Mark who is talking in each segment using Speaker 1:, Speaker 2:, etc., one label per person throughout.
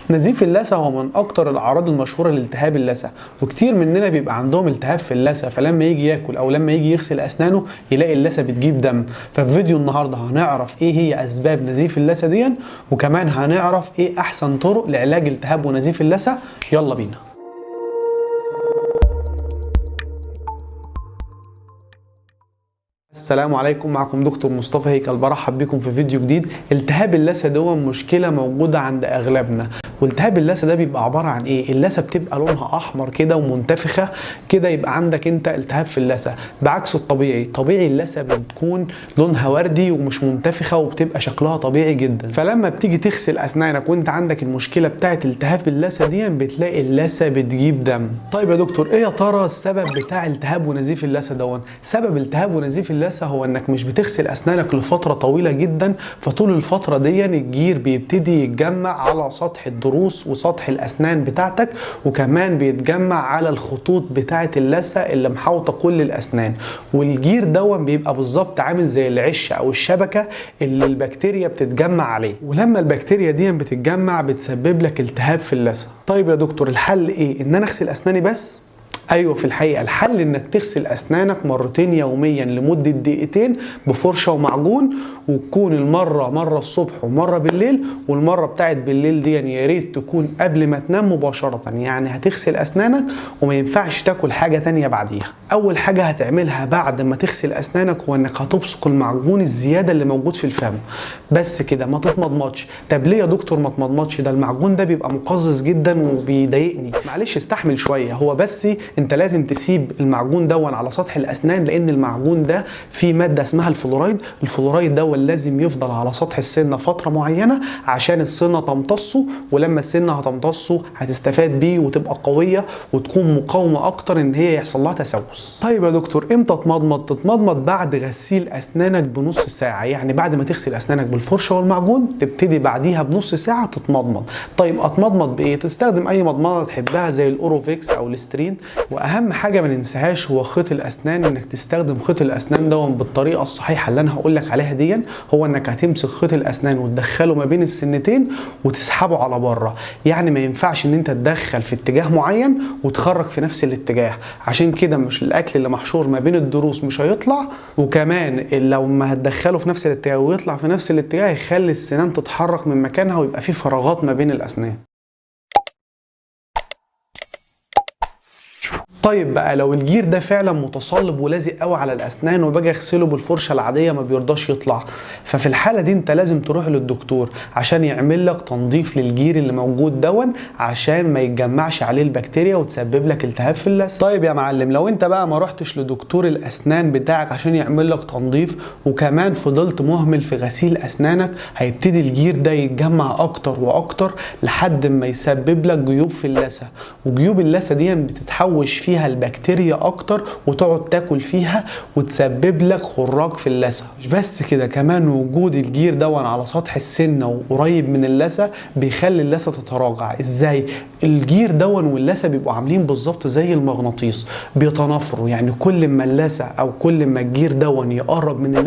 Speaker 1: نزيف اللثة هو من اكتر الاعراض المشهوره لالتهاب اللثة، وكتير مننا بيبقى عندهم التهاب في اللثة، فلما يجي ياكل او لما يجي يغسل اسنانه يلاقي اللثة بتجيب دم. ففي فيديو النهارده هنعرف ايه هي اسباب نزيف اللثة دي، وكمان هنعرف ايه احسن طرق لعلاج التهاب ونزيف اللثة. يلا بينا. السلام عليكم، معكم دكتور مصطفى هيكل، برحب بكم في فيديو جديد. التهاب اللثة ده مشكلة موجودة عند اغلبنا، والتهاب اللثة ده بيبقى عبارة عن ايه؟ اللثة بتبقى لونها احمر كده ومنتفخة كده، يبقى عندك انت التهاب في اللثة. بعكس الطبيعي، طبيعي اللثة بتكون لونها وردي ومش منتفخة وبتبقى شكلها طبيعي جدا. فلما بتيجي تغسل اسنانك وانت عندك المشكلة بتاعت التهاب اللثة دي، بتلاقي اللثة بتجيب دم. طيب يا دكتور، ايه يا ترى السبب بتاع التهاب ونزيف اللثة ده؟ سبب التهاب ونزيف اللثة هو انك مش بتغسل اسنانك لفتره طويله جدا، فطول الفتره دي الجير بيبتدي يتجمع على سطح الضروس وسطح الاسنان بتاعتك، وكمان بيتجمع على الخطوط بتاعه اللثه اللي محاوطه كل الاسنان. والجير ده بيبقى بالظبط عامل زي العش او الشبكه اللي البكتيريا بتتجمع عليه، ولما البكتيريا دي بتتجمع بتسبب لك التهاب في اللثه. طيب يا دكتور، الحل ايه؟ ان انا اغسل اسناني بس؟ ايوه، في الحقيقه الحل انك تغسل اسنانك مرتين يوميا لمده دقيقتين بفرشه ومعجون، وتكون مره الصبح ومره بالليل، والمره بتاعت بالليل دي يا ريت تكون قبل ما تنام مباشره. يعني هتغسل اسنانك وما ينفعش تاكل حاجه تانية بعديها. اول حاجه هتعملها بعد ما تغسل اسنانك هو انك هتبصق المعجون الزياده اللي موجود في الفم بس كده، ما تتمضمضش. طب ليه يا دكتور ما تتمضمضش؟ ده المعجون ده بيبقى مقزز جدا وبيضايقني. معلش استحمل شويه، هو بس انت لازم تسيب المعجون دون على سطح الاسنان، لان المعجون ده فيه ماده اسمها الفلورايد. الفلورايد دون لازم يفضل على سطح السنه فتره معينه عشان السنه تمتصه، ولما السنه هتمتصه هتستفاد بيه وتبقى قويه وتكون مقاومه اكتر ان هي يحصل لها تسوس. طيب يا دكتور، امتى تتمضمض؟ تتمضمض بعد غسيل اسنانك بنص ساعه، يعني بعد ما تغسل اسنانك بالفرشه والمعجون تبتدي بعديها بنص ساعه تتمضمض. طيب اتمضمض بايه؟ تستخدم اي مضمضه تحبها زي الاوروفيكس او الاسترين. واهم حاجه ما ننساهاش هو خيط الاسنان، انك تستخدم خيط الاسنان ده بالطريقه الصحيحه اللي انا هقول لك عليها دي. هو انك هتمسك خيط الاسنان وتدخله ما بين السنتين وتسحبه على بره. يعني ما ينفعش ان انت تدخل في اتجاه معين وتخرج في نفس الاتجاه، عشان كده مش الاكل اللي محشور ما بين الضروس مش هيطلع، وكمان لو ما هتدخله في نفس الاتجاه ويطلع في نفس الاتجاه هيخلي السنان تتحرك من مكانها ويبقى في فراغات ما بين الاسنان. طيب بقى، لو الجير ده فعلا متصلب ولازق قوي على الاسنان وباجي اغسله بالفرشه العاديه ما بيرضاش يطلع، ففي الحاله دي انت لازم تروح للدكتور عشان يعمل لك تنظيف للجير اللي موجود دون، عشان ما يتجمعش عليه البكتيريا وتسبب لك التهاب في اللثه. طيب يا معلم، لو انت بقى ما رحتش لدكتور الاسنان بتاعك عشان يعمل لك تنظيف، وكمان فضلت مهمل في غسيل اسنانك، هيبتدي الجير ده يتجمع اكتر واكتر لحد ما يسبب لك جيوب في اللثه، وجيوب اللثه دي بتتحوش فيها البكتيريا اكتر وتقعد تاكل فيها وتسبب لك خراج في اللثه. مش بس كده، كمان وجود الجير دون على سطح السنه وقريب من اللثه بيخلي اللثه تتراجع. ازاي؟ الجير دون واللثه بيبقوا عاملين بالظبط زي المغناطيس، بيتنافروا. يعني كل ما اللثه او كل ما الجير دون يقرب من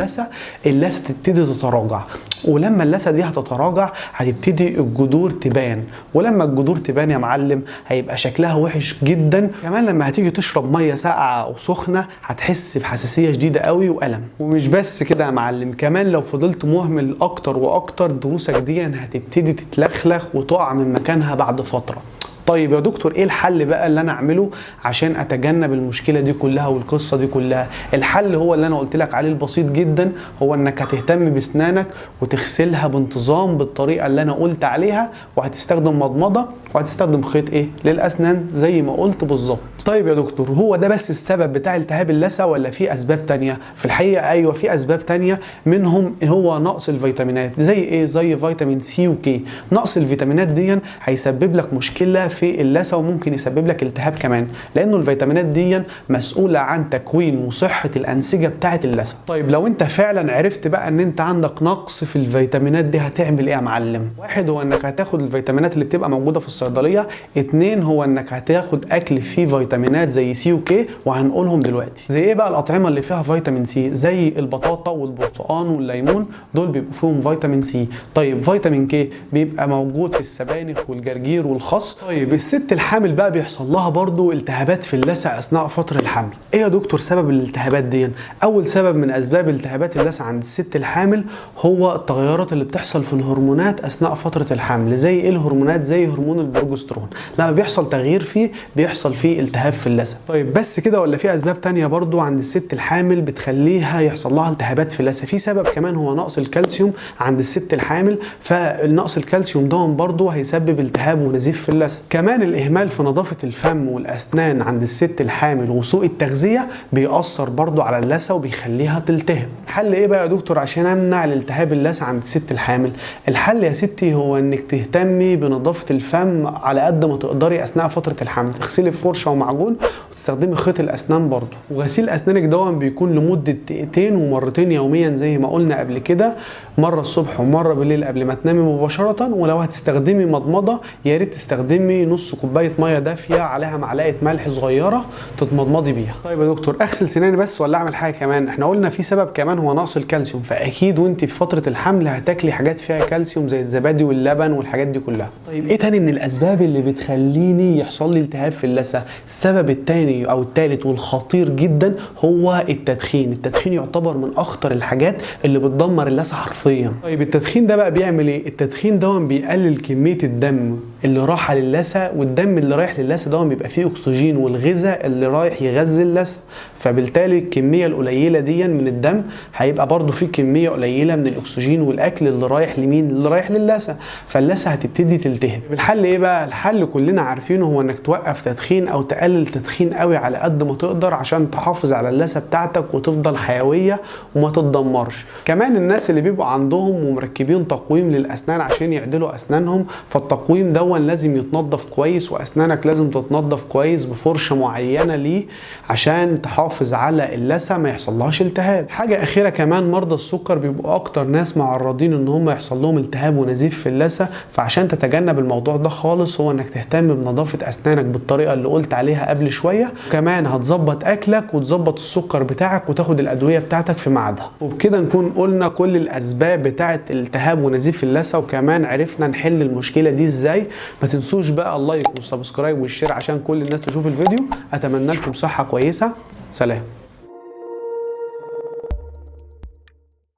Speaker 1: اللثه تبتدي تتراجع، ولما اللثه دي هتتراجع هتبتدي الجذور تبان، ولما الجذور تبان يا معلم هيبقى شكلها وحش جدا. كمان لما هتيجي تشرب ميه ساقعه او سخنه هتحس بحساسيه شديده قوي والم. ومش بس كده يا معلم، كمان لو فضلت مهمل اكتر واكتر ضروسك دي هتبتدي تتلخلخ وتقع من مكانها بعد فتره. طيب يا دكتور، ايه الحل بقى اللي انا اعمله عشان اتجنب المشكله دي كلها والقصه دي كلها؟ الحل هو اللي انا قلت لك عليه البسيط جدا، هو انك هتهتم باسنانك وتغسلها بانتظام بالطريقه اللي انا قلت عليها، وهتستخدم مضمضه وهتستخدم خيط ايه للاسنان زي ما قلت بالظبط. طيب يا دكتور، هو ده بس السبب بتاع التهاب اللثه ولا في اسباب تانية؟ في الحقيقه ايوه، في اسباب تانية، منهم هو نقص الفيتامينات. زي ايه؟ زي فيتامين سي وكي. نقص الفيتامينات دي هيسبب لك مشكله في اللثه وممكن يسبب لك التهاب كمان، لانه الفيتامينات دي مسؤوله عن تكوين وصحه الانسجه بتاعه اللثه. طيب لو انت فعلا عرفت بقى ان انت عندك نقص في الفيتامينات دي هتعمل ايه يا معلم؟ واحد هو انك هتاخد الفيتامينات اللي بتبقى موجوده في الصيدليه، اتنين هو انك هتاخد اكل فيه فيتامينات زي سي وكي، وهنقولهم دلوقتي. زي ايه بقى الاطعمه اللي فيها فيتامين سي؟ زي البطاطا والبرتقال والليمون، دول بيبقوا فيهم فيتامين سي. طيب فيتامين كي بيبقى موجود في السبانخ والجرجير والخس. طيب الست الحامل بقى بيحصل لها برضو التهابات في اللثه اثناء فتره الحمل. ايه يا دكتور سبب الالتهابات دي؟ اول سبب من اسباب التهابات اللثه عند الست الحامل هو التغيرات اللي بتحصل في الهرمونات اثناء فتره الحمل. زي ايه الهرمونات؟ زي هرمون البروجسترون، لما بيحصل تغيير فيه بيحصل فيه التهاب في اللثه. طيب بس كده ولا في اسباب تانية برضو عند الست الحامل بتخليها يحصل لها التهابات في اللثه؟ في سبب كمان هو نقص الكالسيوم عند الست الحامل، فالنقص الكالسيوم ده برضو هيسبب التهاب ونزيف في اللثه. كمان الاهمال في نظافه الفم والاسنان عند الست الحامل وسوء التغذيه بيأثر برضو على اللثه وبيخليها تلتهب. الحل ايه بقى يا دكتور عشان امنع الالتهاب اللثه عند الست الحامل؟ الحل يا ستي هو انك تهتمي بنظافه الفم على قد ما تقدري اثناء فتره الحمل، تغسلي بفرشه ومعجون وتستخدمي خيط الاسنان برضو. وغسيل اسنانك ده بيكون لمده دقيقتين ومرتين يوميا زي ما قلنا قبل كده، مره الصبح ومره بالليل قبل ما تنامي مباشره. ولو هتستخدمي مضمضه يا ريت تستخدمي نص كوبايه ميه دافيه عليها معلقه ملح صغيره تتمضمضي بيها. طيب يا دكتور اغسل سناني بس ولا اعمل حاجه كمان؟ احنا قلنا في سبب كمان هو نقص الكالسيوم، فاكيد وانت في فتره الحمل هتاكلي حاجات فيها كالسيوم زي الزبادي واللبن والحاجات دي كلها. طيب ايه تاني من الاسباب اللي بتخليني يحصل لي التهاب في اللثه؟ السبب التاني او التالت والخطير جدا هو التدخين. التدخين يعتبر من اخطر الحاجات اللي بتدمر اللثه حرفيا. طيب التدخين ده بقى بيعمل ايه؟ التدخين ده بيقلل كميه الدم اللي رايحه للثه، والدم اللي رايح للثه ده بيبقى فيه اكسجين والغذاء اللي رايح يغذي اللثه، فبالتالي الكميه القليله دي من الدم هيبقى برضو في كميه قليله من الاكسجين والاكل اللي رايح لمين؟ اللي رايح للثه، فاللثه هتبتدي تلتهب. الحل ايه بقى؟ الحل كلنا عارفينه هو انك توقف تدخين او تقلل تدخين قوي على قد ما تقدر عشان تحافظ على اللثه بتاعتك وتفضل حيويه وما تتدمرش. كمان الناس اللي بيبقوا عندهم ومركبين تقويم للاسنان عشان يعدلوا اسنانهم، فالتقويم ده لازم يتنضف كويس، واسنانك لازم تتنضف كويس بفرشه معينه ليه عشان تحافظ على اللثه ما يحصلهاش التهاب. حاجه اخيره كمان، مرضى السكر بيبقوا اكتر ناس معرضين ان هم يحصل لهم التهاب ونزيف في اللثه، فعشان تتجنب الموضوع ده خالص هو انك تهتم بنظافه اسنانك بالطريقه اللي قلت عليها قبل شويه. كمان هتظبط اكلك وتظبط السكر بتاعك وتاخد الادويه بتاعتك في ميعادها. وبكده نكون قلنا كل الاسباب بتاعه التهاب ونزيف اللثه، وكمان عرفنا نحل المشكله دي ازاي. ما تنسوش بقى اللايك والسبسكرايب والشير عشان كل الناس تشوف الفيديو. اتمنى لكم صحه كويسه. سلام.